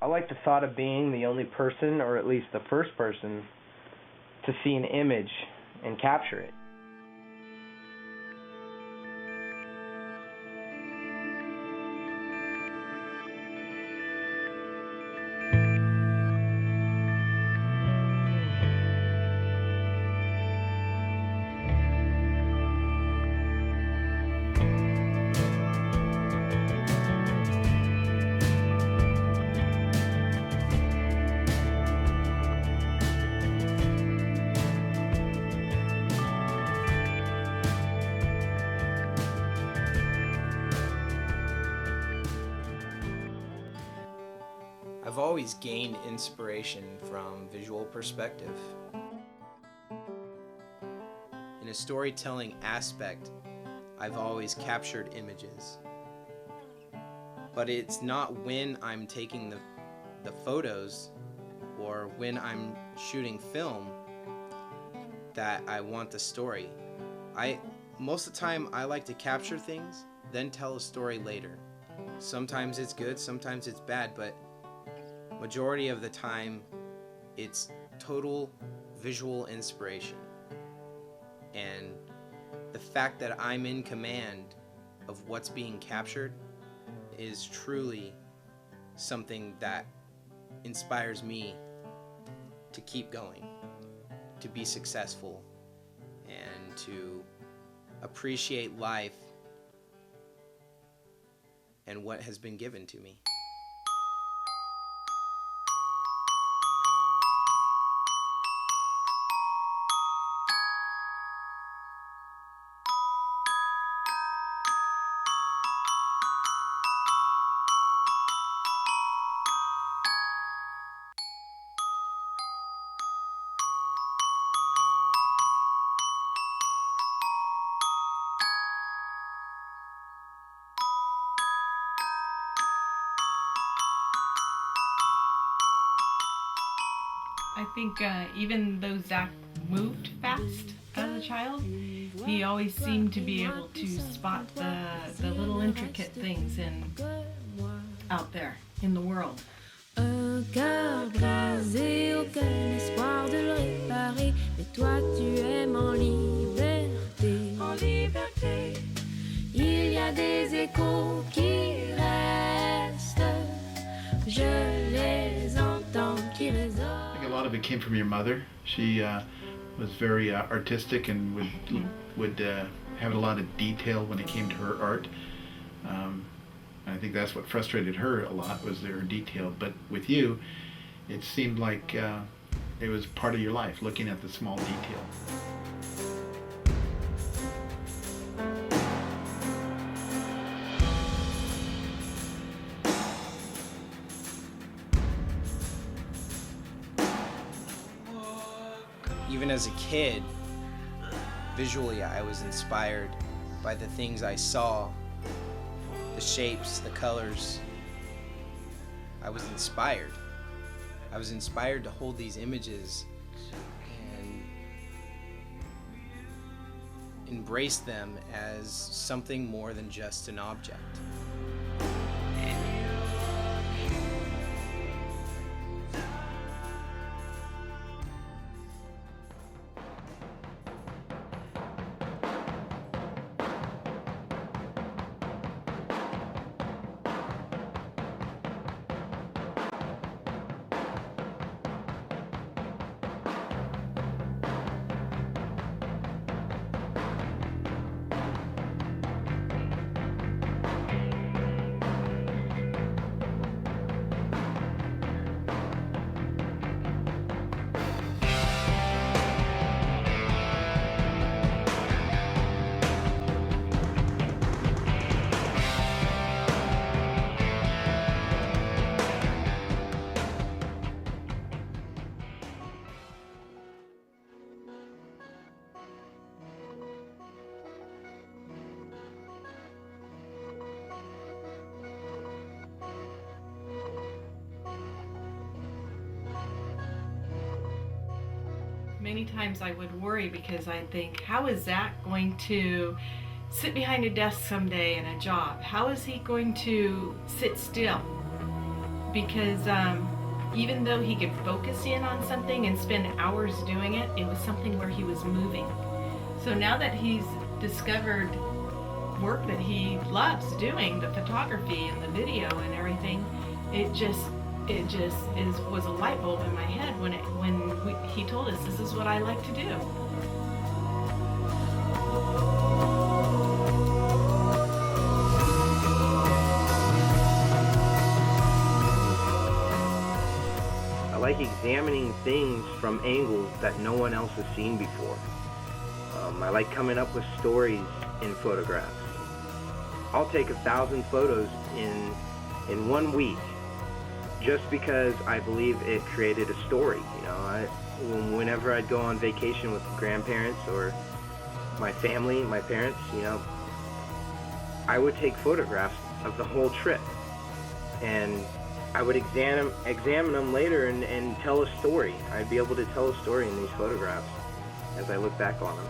I like the thought of being the only person, or at least the first person, to see an image and capture it. I've always gained inspiration from visual perspective. In a storytelling aspect, I've always captured images. But it's not when I'm taking the photos or when I'm shooting film that I want the story. Most of the time I like to capture things, then tell a story later. Sometimes it's good, sometimes it's bad, but majority of the time it's total visual inspiration. And the fact that I'm in command of what's being captured is truly something that inspires me to keep going, to be successful, and to appreciate life and what has been given to me. I think even though Zac moved fast as a child, he always seemed to be able to spot the little intricate things out there in the world. Un cœur brisé, aucun espoir de le réparer, mais toi tu aimes en liberté. En liberté. Il y a des échos qui restent, je les entends qui résonnent. I think a lot of it came from your mother. She was very artistic and would have a lot of detail when it came to her art. I think that's what frustrated her a lot, was their detail. But with you, it seemed like it was part of your life, looking at the small detail. Even as a kid, visually I was inspired by the things I saw, the shapes, the colors. I was inspired. I was inspired to hold these images and embrace them as something more than just an object. Many times I would worry because I'd think, how is Zac going to sit behind a desk someday in a job? How is he going to sit still? because even though he could focus in on something and spend hours doing it, it was something where he was moving. So now that he's discovered work that he loves doing, the photography and the video and everything, it just was a light bulb in my head when he told us, this is what I like to do. I like examining things from angles that no one else has seen before. I like coming up with stories in photographs. I'll take 1,000 photos in 1 week just because I believe it created a story. You know, whenever I'd go on vacation with grandparents or my family, my parents, you know, I would take photographs of the whole trip, and I would examine them later and tell a story. I'd be able to tell a story in these photographs as I look back on them.